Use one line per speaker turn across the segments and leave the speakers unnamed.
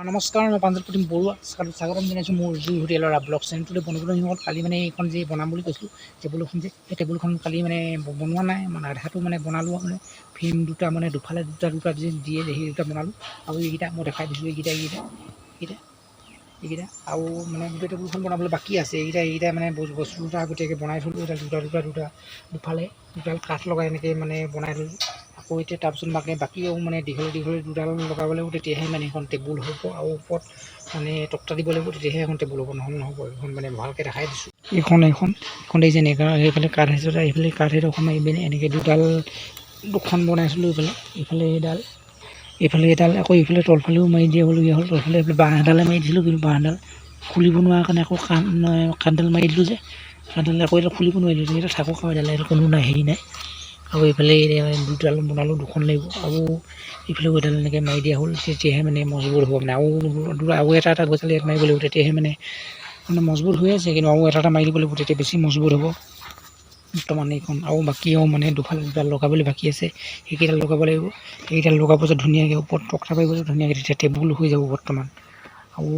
নমস্কাৰ, মই প্ৰাঞ্জল প্ৰতীম বৰুৱা স্বাগতম জনাইছোঁ মোৰ জুই হোটেলৰ ব্লগ চেনেলটোলৈ বনাবলৈ হ'ল। কালি মানে এইখন যে বনাম বুলি কৈছিলোঁ টেবুলখন যে সেই টেবুলখন কালি মানে বনোৱা নাই, মানে আধাটো মানে বনালোঁ। মানে ফ্ৰেম দুটা মানে দুফালে দুটা যে দিয়ে সেই দুটা বনালোঁ। আৰু এইকেইটা মই দেখাই দিছোঁ, এইকেইটা আৰু মানে গোটেই টেবুলখন বনাবলৈ বাকী আছে। এইকেইটা মানে বস্তু দুটা আগতীয়াকৈ বনাই থ'লোঁ। এটা দুফালে দুডাল কাঠ লগাই এনেকৈ মানে বনাই থ'লোঁ। আকৌ এতিয়া তাৰপিছত বাকীও মানে দীঘল দুডাল লগাব লাগিব, তেতিয়াহে মানে এখন টেবুল হ'ব। আৰু ওপৰত মানে তক্তা দিব লাগিব, তেতিয়াহে এখন টেবুল হ'ব, নহ'ব। এইখন মানে ভালকৈ দেখাই দিছোঁ। এইখন দেখিছে এনেকৈ সেইফালে কাঠ আহিছে, এইফালে কাঠ সেইটো অকণমান এনেকৈ দুখন বনাইছিলোঁ। এইফালে এইডাল আকৌ এইফালে তলফালেও মাৰি দিবলগীয়া হ'ল। তলফালে বাঁহ এডালে মাৰি দিছিলোঁ, কিন্তু বাঁহডাল খুলিব নোৱাৰা কাৰণে আকৌ কাঠডাল মাৰি দিলোঁ যে কাঠডাল আকৌ এটা খুলিব নোৱাৰিলোঁ। এইটো থাকক আৰু এডাল, এইটো কোনো হেৰি নাই। আৰু এইফালে দুডাল বনালোঁ, দুখন লাগিব। আৰু এইফালেও এডাল এনেকৈ মাৰি দিয়া হ'ল, তেতিয়াহে মানে মজবুত হ'ব। মানে আৰু এটা গছালি ইয়াত মাৰিব লাগিব, তেতিয়াহে মানে মজবুত হৈ আছে। কিন্তু আৰু এটা মাৰি দিব লাগিব, তেতিয়া বেছি মজবুত হ'ব। বৰ্তমান এইখন আৰু বাকীও মানে দুফালে দুডাল লগাবলৈ বাকী আছে, সেইকেইডাল লগাব লাগিব। সেইকেইডাল লগাব যে ধুনীয়াকৈ ওপৰত তক্তা পাৰিব যে ধুনীয়াকৈ, তেতিয়া টেবুল হৈ যাব বৰ্তমান। আৰু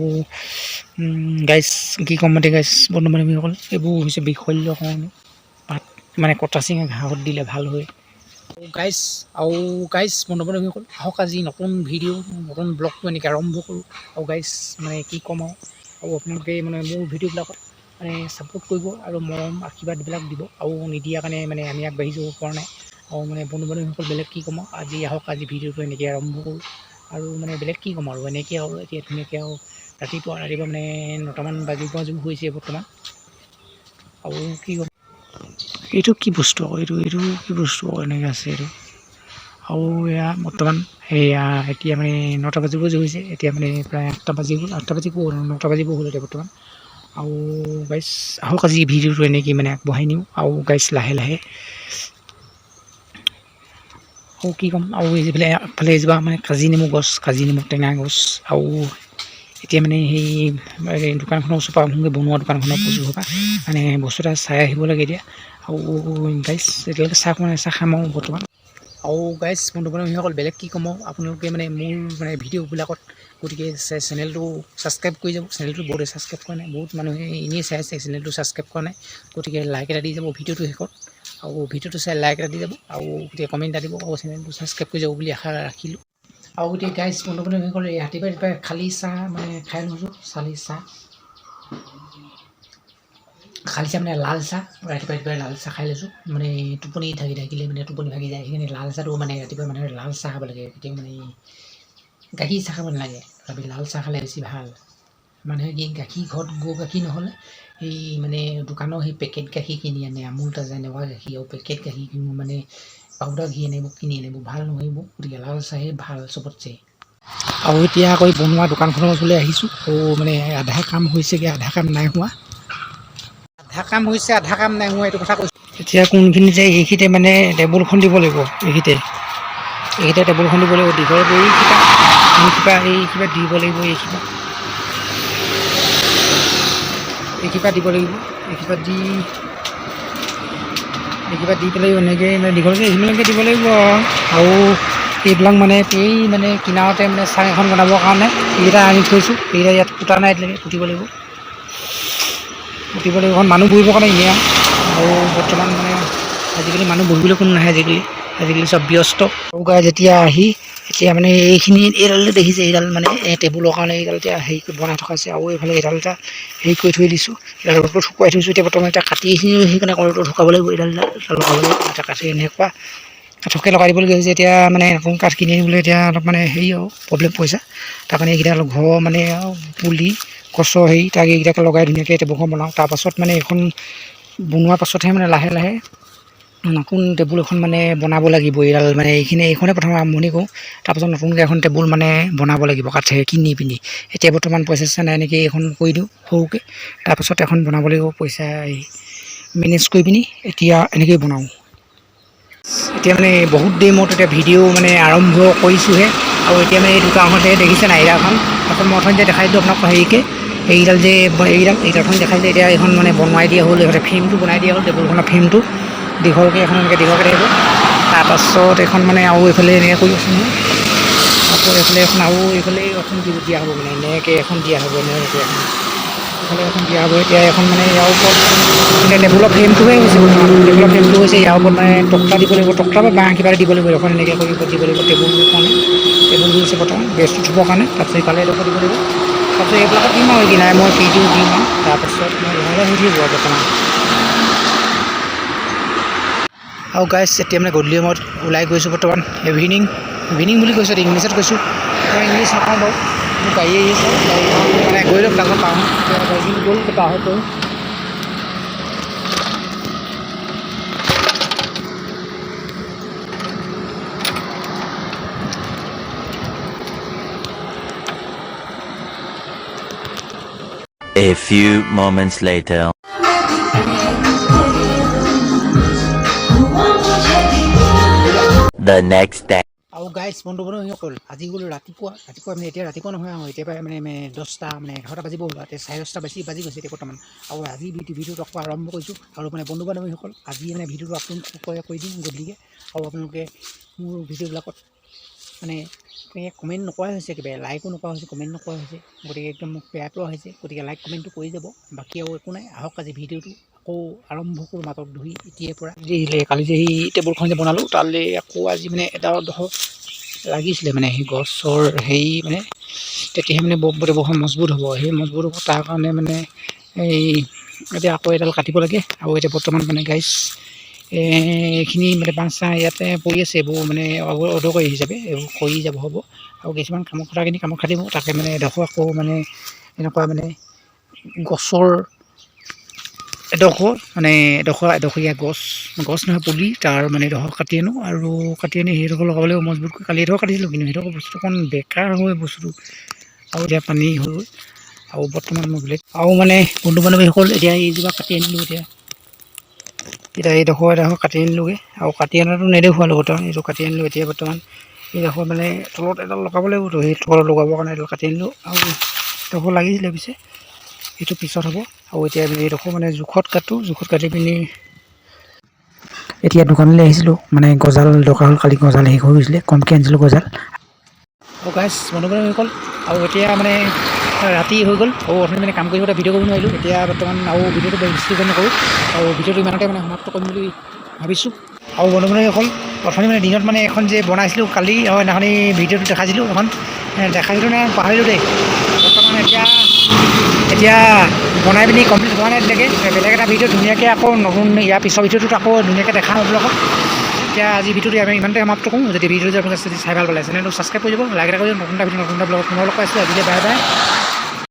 গাইজ কি ক'ম মানে গাইজ বন্ধু-বান্ধৱীসকল, এইবোৰ হৈছে বিশল্য কাৰণে পাত মানে কটা চিঙা ঘাঁহত দিলে ভাল হয়। গাইজ বন্ধু-বান্ধৱীসকল, আহক আজি নতুন ভিডিঅ' নতুন ব্লগটো এনেকৈ আৰম্ভ কৰোঁ। আৰু গাইজ মানে কি ক'ম আৰু আপোনালোকে মানে মোৰ ভিডিঅ'বিলাকত মানে ছাপোৰ্ট কৰিব আৰু মৰম আশীৰ্বাদবিলাক দিব। আৰু নিদিয়াৰ কাৰণে মানে আমি আগবাঢ়ি যাব পৰা নাই। আৰু মানে বন্ধু-বান্ধৱীসকল বেলেগ কি ক'ম, আজি ভিডিঅ'টো এনেকৈ আৰম্ভ কৰোঁ। আৰু মানে বেলেগ কি ক'ম আৰু এনেকৈ আৰু এতিয়া ধুনীয়াকৈ আৰু ৰাতিপুৱা মানে 9টামান বাজিব হৈছে বৰ্তমান। আৰু কি ক'ম, এইটো কি বস্তু আকৌ এইটো কি বস্তু এনেকৈ আছে এইটো। আৰু এয়া বৰ্তমান এতিয়া মানে 9টা বাজিব হৈছে। এতিয়া মানে প্ৰায় 8টা বাজি গ'ল, 9টা বাজিব হ'ল এতিয়া বৰ্তমান। আৰু গাইজ আহক আজি ভিডিঅ'টো এনেকৈ মানে আগবঢ়াই নিওঁ। আৰু গাইজ লাহে আৰু কি ক'ম, আৰু এইফালে আগফালে এজোপা মানে কাজি নেমু টেঙা গছ। আৰু এতিয়া মানে সেই দোকানখনৰ ওচৰৰ পৰা আহোঁগৈ, বনোৱা দোকানখনৰ পৰা মানে বস্তু এটা চাই আহিব লাগে এতিয়া। আৰু গাইজ এতিয়ালৈকে চাহ খাম আৰু বৰ্তমান। আৰু গাইজ বন্ধু-বান্ধৱীসকল বেলেগ কি ক'ম, আপোনালোকে মানে মোৰ মানে ভিডিঅ'বিলাকত গতিকে চেনেলটো ছাবস্ক্ৰাইব কৰি যাব। চেনেলটো বহুতে ছাবস্ক্ৰাইব কৰা নাই, বহুত মানুহে এনেই চাই আছে, চেনেলটো ছাবস্ক্ৰাইব কৰা নাই। গতিকে লাইক এটা দি যাব ভিডিঅ'টো শেষত, আৰু ভিডিঅ'টো চাই লাইক এটা দি যাব, আৰু গতিকে কমেণ্ট এটা দিব, আৰু চেনেলটো ছাবস্ক্ৰাইব কৰি যাব বুলি আশা ৰাখিলোঁ। আৰু এতিয়া গাইজ বন্ধু-বান্ধৱীসকল ৰাতিপুৱাই খালী চাহ মানে খাই লৈছোঁ। খালী চাহ মানে লাল চাহ, ৰাতিপুৱা লাল চাহ খাই লৈছোঁ। মানে টোপনি থাকিলে মানে টোপনি ভাগি যায়, সেইকাৰণে লাল চাহটো মানে ৰাতিপুৱা মানুহে লাল চাহ খাব লাগে। কেতিয়াও মানে গাখীৰ চাহ খাব নালাগে, তথাপি লাল চাহ খালে বেছি ভাল। মানুহে কি গাখীৰ ঘৰত গৰু গাখীৰ নহ'লে এই মানে দোকানৰ সেই পেকেট গাখীৰ কিনি আনে, আমুল তাজা এনেকুৱা গাখীৰ আৰু পেকেট গাখীৰ মানে পাউদাৰ ঘি কিনি আনিব, ভাল নহয় এইবোৰ। গতিকে লাল চাহেই ভাল চবতছে। আৰু এতিয়া আকৌ বনোৱা দোকানখনৰ ওচৰলৈ আহিছোঁ। আৰু মানে আধা কাম হৈছেগৈ, আধা কাম নাই হোৱা। আধা কাম হৈছে, আধা কাম নাই হোৱা, এইটো কথা কৈছোঁ। এতিয়া কোনখিনি যায় এইখিনিতে মানে টেবুলখন দিব লাগিব। এইখিনিতে টেবুলখন দিব লাগিব, দীঘল কৰি এইকিটা দিব লাগিব, এইকেইটা দিব লাগিব, এইকেইটা দি পেলাই এনেকৈ মানে দীঘলকৈ এইখিনিলৈকে দিব লাগিব। আৰু এইবিলাক মানে এই মানে কিনাৰতে মানে চাং এখন বনাবৰ কাৰণে এইকেইটা আনি থৈছোঁ। এইকেইটা ইয়াত পুতা নাই, এতিয়ালৈকে পুতিব লাগিব। এখন মানুহ বহিবৰ কাৰণে এনেই আৰু বৰ্তমান মানে আজিকালি মানুহ বহিবলৈ কোনো নাহে, আজিকালি চব ব্যস্ত। যেতিয়া এতিয়া মানে এইডাল দেখিছে, এইডাল মানে টেবুলৰ কাৰণে এইডাল এতিয়া হেৰি বনাই থকা আছে। আৰু এইফালে এইডাল এটা হেৰি কৰি থৈ দিছোঁ, এইডাল ৰ'দত শুকুৱাই থৈছোঁ। এতিয়া বৰ্তমান কাটি সেইকাৰণে ৰ'দত শুকাব লাগিব। এইডাল লগাব লাগিব, এটা কাঠি এনেকুৱা কাঠকে লগাই দিবলগীয়া হৈছে। এতিয়া মানে নতুন কাঠ কিনি আনিবলৈ এতিয়া অলপ মানে হেৰি আৰু প্ৰব্লেম পইচা। তাৰ কাৰণে এইকেইটা ঘৰৰ মানে আৰু পুলি গছৰ তাক এইকেইটাকে লগাই ধুনীয়াকৈ টেবুলখন বনাওঁ। তাৰপাছত মানে এইখন বনোৱাৰ পাছতহে মানে লাহে নতুন টেবুল এখন মানে বনাব লাগিব। এইডাল মানে এইখনে প্ৰথমে আৰম্ভণি কৰোঁ, তাৰপাছত নতুনকৈ এখন টেবুল মানে বনাব লাগিব কাঠেৰে কিনি পিনি। এতিয়া বৰ্তমান পইচা নাই নেকি, এইখন কৰি দিওঁ সৰুকৈ, তাৰপাছত এখন বনাব লাগিব পইচা মেনেজ কৰি পিনি। এতিয়া এনেকৈয়ে বনাওঁ। এতিয়া মানে বহুত দেৰি মূৰত এতিয়া ভিডিঅ' মানে আৰম্ভ কৰিছোঁহে। আৰু এতিয়া মানে এই দোকানখনতে দেখিছে নাই, এইডালখন তাৰপাছত মই অথনি দেখাই দিলোঁ আপোনাক এইডাল দেখাই দিলে। এতিয়া এইখন মানে বনাই দিয়া হ'ল, ফ্ৰেমটো বনাই দিয়া হ'ল, টেবুলখনৰ ফ্ৰেমটো দীঘলকৈ এখন এনেকৈ দীঘলকৈ থাকিব। তাৰপাছত এখন মানে আৰু এইফালে এনেকৈ কৰি আছোঁ নহয়, আকৌ এইফালে এখন আৰু এইফালে এখন দিয়া হ'ব মানে এনেকৈ এখন দিয়া হ'ব এনেকৈ এখন এইফালে এখন দিয়া হ'ব এতিয়া এখন মানে ইয়াৰ ওপৰত মানে টেবুলৰ ফ্ৰেমটোহে হৈছে বৰ্তমান টেবুলৰ ফ্ৰেমটো হৈছে ইয়াৰ ওপৰত মানে তক্তা দিব লাগিব তক্তা বা বাঁহ কিবা দিব লাগিব এখন এনেকৈ কৰি ওপৰত দিব লাগিব টেবুলটোৰ কাৰণে টেবুলটো হৈছে বৰ্তমান বেছটো থ'বৰ কাৰণে তাৰপিছত ইফালে এডোখৰ দিব লাগিব তাৰপিছত এইবিলাকত দিম আৰু কি নাই মই ফ্ৰীটো দিম আৰু তাৰপাছত মই লাহে লাহে হৈ থাকিব আৰু বৰ্তমান আৰু গাইছ এতিয়া মানে গধূলি সময়ত ওলাই গৈছোঁ বৰ্তমান ইভিনিং বুলি কৈছোঁ ইংলিছত কৈছোঁ মই ইংলিছ নাপাওঁ বাৰু মোৰ গাড়ী আহি আছে মানে গৈ লওক তাৰপিছত পাওঁ গাড়ীখিনি গ'ল পাৰ হৈ
A few moments later. The next day.
আৰু গাইজ বন্ধুসকল আজি গ'লো ৰাতিপুৱা মানে এতিয়া ৰাতিপুৱা নহয় আৰু এতিয়া প্ৰায় মানে 10টা মানে 11টা বাজিব হ'ল এতিয়া 10:30 বাজি গৈছে এতিয়া বৰ্তমান আৰু আজি ভিডিঅ'টো আকৌ আৰম্ভ কৰিছোঁ আৰু মানে বন্ধুবান্ধৱীসকল আজি মানে ভিডিঅ'টো আপলোড কৰি দিম গধূলিকৈ আৰু আপোনালোকে মোৰ ভিডিঅ'বিলাকত মানে কমেণ্ট নকৰা হৈছে কিবা লাইকো নকৰা হৈছে কমেণ্ট নকৰা হৈছে গতিকে একদম মোক বেয়া পোৱা হৈছে গতিকে লাইক কমেণ্টটো কৰি যাব বাকী আৰু একো নাই আহক আজি ভিডিঅ'টো আকৌ আৰম্ভ কৰোঁ মাতক ধুই এতিয়াৰ পৰা কালি যে সেই টেবুলখন যে বনালোঁ তালৈ আকৌ আজি মানে এটা ধৰক লাগিছিলে মানে সেই গছৰ হেৰি মানে তেতিয়াহে মানে টেবুলখন মজবুত হ'ব সেই মজবুত হ'ব তাৰ কাৰণে মানে এই এতিয়া আকৌ এডাল কাটিব লাগে আৰু এতিয়া বৰ্তমান মানে গাইজ এইখিনি মানে বাঁহ ইয়াতে পৰি আছে এইবোৰ মানে অদৰকাৰী হিচাপে এইবোৰ কৰি যাব হ'ব আৰু কিছুমান কামত কথাখিনি কামত খাটিব তাকে মানে এডোখৰ আকৌ মানে এনেকুৱা মানে গছৰ এডোখৰীয়া গছ নহয় পুলি তাৰ মানে এডোখৰ কাটি আনো আৰু কাটি আনি সেইডোখৰ লগাব লাগিব মজবুতকৈ কালি এডোখৰ কাটিছিলোঁ কিন্তু সেইডোখৰ বস্তু অকণ বেকাৰ হৈ বস্তুটো আৰু এতিয়া পানী হ'ল আৰু বৰ্তমান মই বেলেগ আৰু মানে বন্ধু বান্ধৱীসকল এতিয়া এইজোপা কাটি আনিলোঁ এতিয়া এইডোখৰ কাটি আনিলোঁগৈ আৰু কাটি অনাটো নেদেখুৱালোঁ বৰ্তমান এইটো কাটি আনিলোঁ এতিয়া বৰ্তমান এইডোখৰ মানে তলত এডাল লগাব লাগিবতো সেই তলত লগাবৰ কাৰণে এডাল কাটি আনিলোঁ আৰু এইডোখৰ লাগিছিলে পিছে এইটো পিছত হ'ব আৰু এতিয়া এইডোখৰ মানে জোখত কাটি পিনি এতিয়া দোকানলৈ আহিছিলোঁ মানে গজাল দৰকাৰ হ'ল কালি গজাল শেষ হৈ গৈছিলে কমকৈ আনিছিলোঁ গজাল আৰু গাইজ বন্ধুবান্ধৱীসকল আৰু এতিয়া মানে ৰাতি হৈ গ'ল আৰু অথনি মানে কাম কৰিবলৈ ভিডিঅ' কৰিব নোৱাৰিলোঁ এতিয়া বৰ্তমান আৰু ভিডিঅ'টো বেছি নকৰোঁ আৰু ভিডিঅ'টো ইমানতে মানে সমাপ্ত কৰিম বুলি ভাবিছোঁ আৰু বন্ধুবান্ধৱীসকল অথনি মানে দিনত মানে এখন যে বনাইছিলোঁ কালি আৰু সেইদিনাখনি ভিডিঅ'টো দেখাইছিলোঁ এখন দেখাইছিলোঁ নে পাহৰিলোঁ দেই বৰ্তমান এতিয়া বনাই পিনি কমপ্লিট হোৱা নাই তেনেকৈ বেলেগ এটা ভিডিঅ' ধুনীয়াকৈ আকৌ নতুন ইয়াৰ পিছৰ ভিডিঅ'টোত আকৌ ধুনীয়াকৈ দেখাম আপোনালোকক এতিয়া আজি ভিডিঅ'টো আমি ইমানতে সমাপ্ত কৰোঁ যদি ভিডিঅ'টো আপোনালোকে চাই ভাল পালে চেনেলটো ছাবস্ক্ৰাইব কৰি দিব লাইক এটা কৰি নতুন এটা ব্লগত পুনৰ লগ পাইছোঁ আজিলৈ বাই বাই।